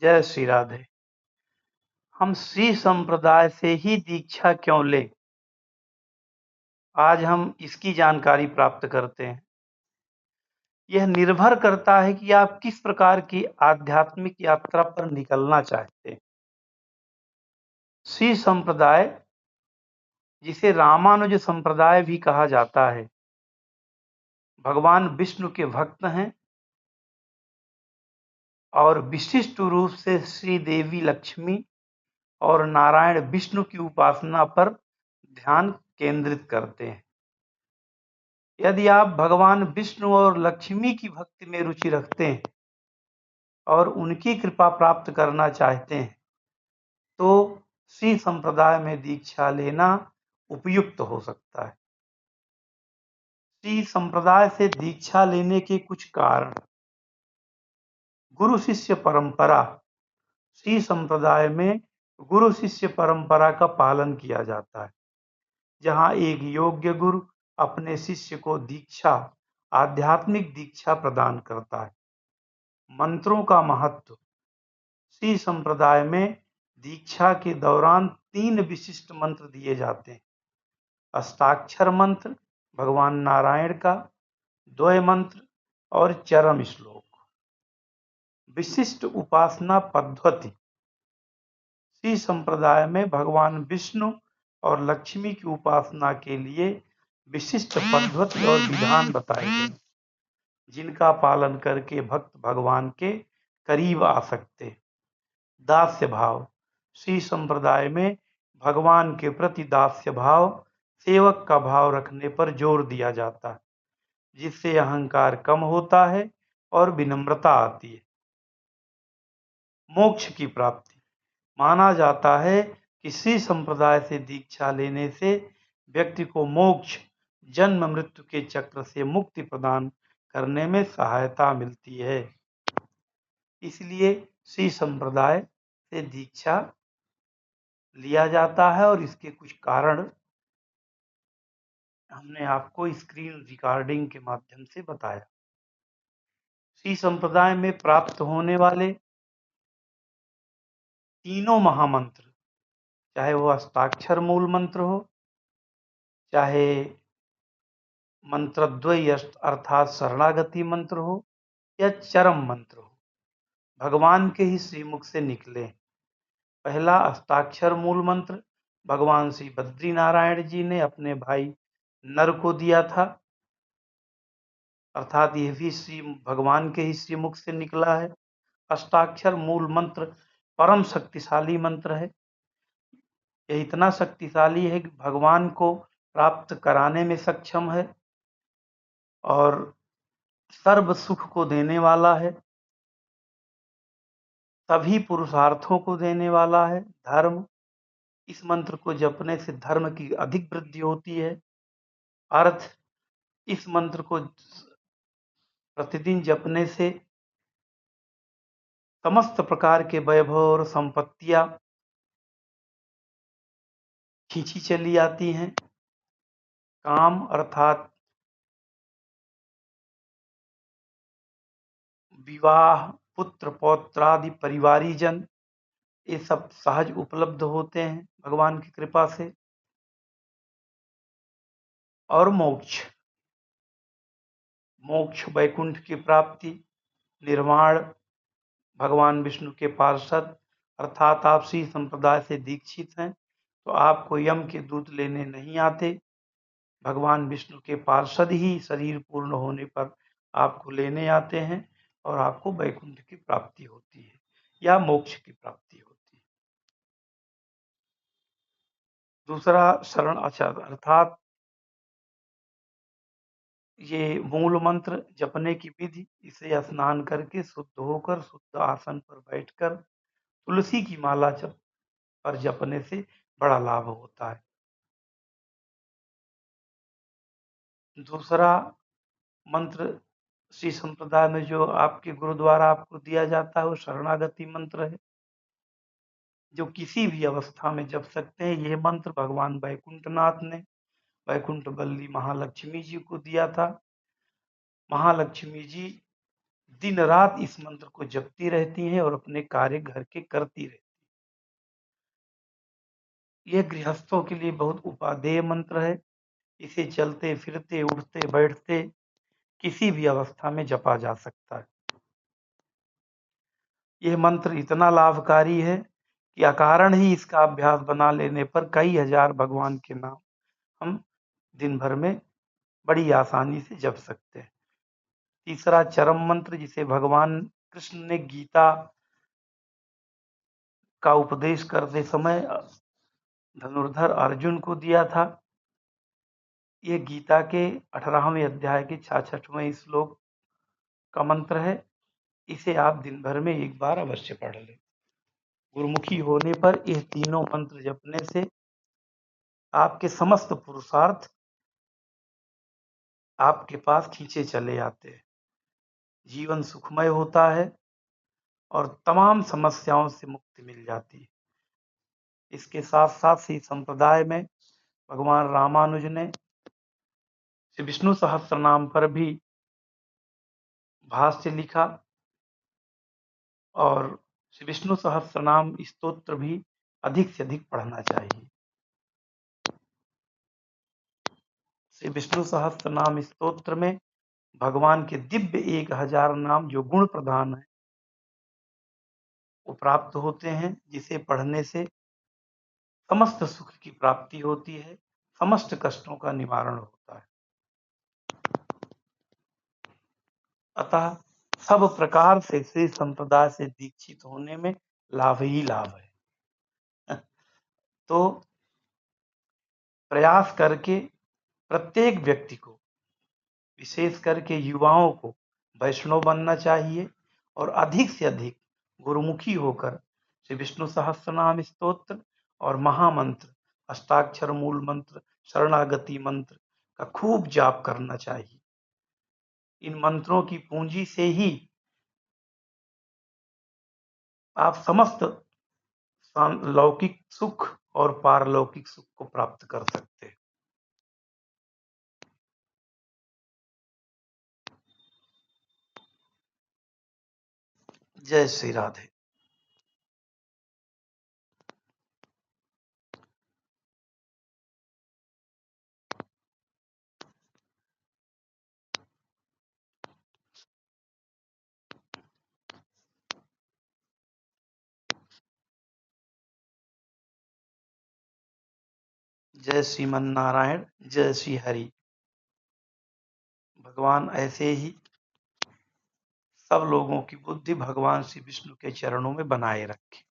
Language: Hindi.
जय श्री राधे। हम श्री संप्रदाय से ही दीक्षा क्यों लें? आज हम इसकी जानकारी प्राप्त करते हैं। यह निर्भर करता है कि आप किस प्रकार की आध्यात्मिक यात्रा पर निकलना चाहते हैं। श्री संप्रदाय, जिसे रामानुज संप्रदाय भी कहा जाता है, भगवान विष्णु के भक्त हैं और विशिष्ट रूप से श्री देवी लक्ष्मी और नारायण विष्णु की उपासना पर ध्यान केंद्रित करते हैं। यदि आप भगवान विष्णु और लक्ष्मी की भक्ति में रुचि रखते हैं और उनकी कृपा प्राप्त करना चाहते हैं, तो श्री संप्रदाय में दीक्षा लेना उपयुक्त हो सकता है। श्री संप्रदाय से दीक्षा लेने के कुछ कारण। गुरु शिष्य परंपरा। श्री संप्रदाय में गुरु शिष्य परंपरा का पालन किया जाता है, जहां एक योग्य गुरु अपने शिष्य को दीक्षा, आध्यात्मिक दीक्षा प्रदान करता है। मंत्रों का महत्व। श्री संप्रदाय में दीक्षा के दौरान 3 विशिष्ट मंत्र दिए जाते हैं। अष्टाक्षर मंत्र भगवान नारायण का, द्वय मंत्र और चरम श्लोक। विशिष्ट उपासना पद्धति। श्री संप्रदाय में भगवान विष्णु और लक्ष्मी की उपासना के लिए विशिष्ट पद्धति और विधान बताए गए, जिनका पालन करके भक्त भगवान के करीब आ सकते। दास्य भाव। श्री संप्रदाय में भगवान के प्रति दास्य भाव, सेवक का भाव रखने पर जोर दिया जाता है, जिससे अहंकार कम होता है और विनम्रता आती है। मोक्ष की प्राप्ति। माना जाता है कि श्री संप्रदाय से दीक्षा लेने से व्यक्ति को मोक्ष, जन्म मृत्यु के चक्र से मुक्ति प्रदान करने में सहायता मिलती है। इसलिए श्री संप्रदाय से दीक्षा लिया जाता है और इसके कुछ कारण हमने आपको स्क्रीन रिकॉर्डिंग के माध्यम से बताया। श्री संप्रदाय में प्राप्त होने वाले तीनों महामंत्र, चाहे वो अष्टाक्षर मूल मंत्र हो, चाहे मंत्रद्वय अर्थात शरणागति मंत्र हो, या चरम मंत्र हो, भगवान के ही श्रीमुख से निकले। पहला अष्टाक्षर मूल मंत्र भगवान श्री बद्री नारायण जी ने अपने भाई नर को दिया था, अर्थात यह भी श्री भगवान के ही श्रीमुख से निकला है। अष्टाक्षर मूल मंत्र परम शक्तिशाली मंत्र है। यह इतना शक्तिशाली है कि भगवान को प्राप्त कराने में सक्षम है और सर्व सुख को देने वाला है, सभी पुरुषार्थों को देने वाला है। धर्म, इस मंत्र को जपने से धर्म की अधिक वृद्धि होती है। अर्थ, इस मंत्र को प्रतिदिन जपने से समस्त प्रकार के वैभव और संपत्तियां खींची चली आती हैं। काम अर्थात विवाह, पुत्र पौत्रादि परिवारीजन, ये सब सहज उपलब्ध होते हैं भगवान की कृपा से। और मोक्ष, वैकुंठ की प्राप्ति, निर्वाण, भगवान विष्णु के पार्षद, अर्थात आप श्री संप्रदाय से दीक्षित हैं तो आपको यम के दूत लेने नहीं आते। भगवान विष्णु के पार्षद ही शरीर पूर्ण होने पर आपको लेने आते हैं और आपको वैकुंठ की प्राप्ति होती है या मोक्ष की प्राप्ति होती है। दूसरा शरण आचार, अर्थात ये मूल मंत्र जपने की विधि। इसे स्नान करके शुद्ध होकर शुद्ध आसन पर बैठकर तुलसी की माला पर जपने से बड़ा लाभ होता है। दूसरा मंत्र श्री संप्रदाय में जो आपके गुरु द्वारा आपको दिया जाता है वो शरणागति मंत्र है, जो किसी भी अवस्था में जप सकते हैं। यह मंत्र भगवान वैकुंठनाथ ने वैकुंठ वल्ली महालक्ष्मी जी को दिया था। महालक्ष्मी जी दिन रात इस मंत्र को जपती रहती हैं और अपने कार्य घर के करती रहती हैं। यह गृहस्थों के लिए बहुत उपादेय मंत्र है। इसे चलते फिरते उठते बैठते किसी भी अवस्था में जपा जा सकता है। यह मंत्र इतना लाभकारी है कि अकारण ही इसका अभ्यास बना लेने पर कई हजार भगवान के नाम हम दिन भर में बड़ी आसानी से जप सकते हैं। तीसरा चरम मंत्र, जिसे भगवान कृष्ण ने गीता का उपदेश करते समय धनुर्धर अर्जुन को दिया था। यह गीता के 18वें अध्याय के 66वें श्लोक का मंत्र है। इसे आप दिन भर में एक बार अवश्य पढ़ लें। गुरुमुखी होने पर यह तीनों मंत्र जपने से आपके समस्त पुरुषार्थ आपके पास खींचे चले आते हैं। जीवन सुखमय होता है और तमाम समस्याओं से मुक्ति मिल जाती है। इसके साथ साथ ही संप्रदाय में भगवान रामानुज ने श्री विष्णु सहस्त्र नाम पर भी भाष्य लिखा और श्री विष्णु सहस्त्र नाम स्तोत्र भी अधिक से अधिक पढ़ना चाहिए। श्री विष्णु सहस्त्र नाम स्तोत्र में भगवान के दिव्य 1000 नाम जो गुण प्रधान है वो प्राप्त होते हैं, जिसे पढ़ने से समस्त सुख की प्राप्ति होती है, समस्त कष्टों का निवारण होता है। अतः सब प्रकार से श्री संप्रदाय से दीक्षित होने में लाभ ही लाभ है। तो प्रयास करके प्रत्येक व्यक्ति को, विशेष करके युवाओं को वैष्णव बनना चाहिए और अधिक से अधिक गुरुमुखी होकर श्री विष्णु सहस्त्रनाम स्तोत्र और महामंत्र, अष्टाक्षर मूल मंत्र, शरणागति मंत्र का खूब जाप करना चाहिए। इन मंत्रों की पूंजी से ही आप समस्त लौकिक सुख और पारलौकिक सुख को प्राप्त कर सकते हैं। जय श्री राधे। जय श्रीमन नारायण, जय श्री हरि। भगवान ऐसे ही सब लोगों की बुद्धि भगवान श्री विष्णु के चरणों में बनाए रखे।